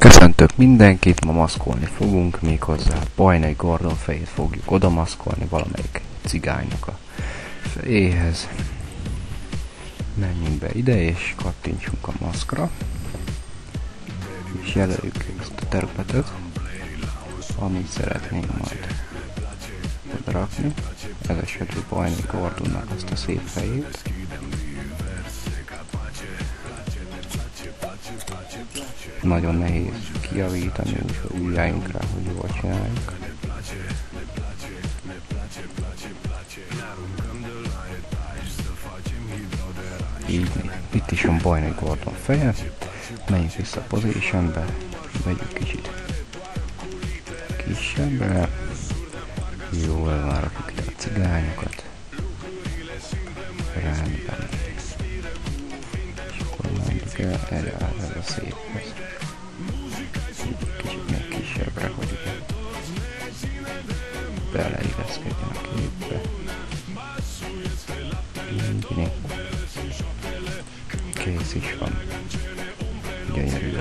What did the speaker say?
Köszöntök mindenkit, ma maszkolni fogunk, méghozzá Bajnai Gordon fejét fogjuk oda maszkolni valamelyik cigánynak a fejéhez. Menjünk be ide és kattintsunk a maszkra, és jelöljük ezt a területet, amit szeretnénk majd oda rakni. Ez esetleg Bajnai Gordonnak azt a szép fejét. Nagyon nehéz kijavítani, úgyhogy ügyeljünk rá, hogy jól csináljuk. Így, itt is van Bajnai Gordon feje. Menjünk vissza a positionbe, vegyük kicsit kisebbre. Jól már rakjuk ide a cigányokat. Rendben. És akkor mondjuk el erre ez a széphez. Kicsit még kisebbre, hogy beleilleszkedjen a képbe. Így. Kész is van. Gyönyörű.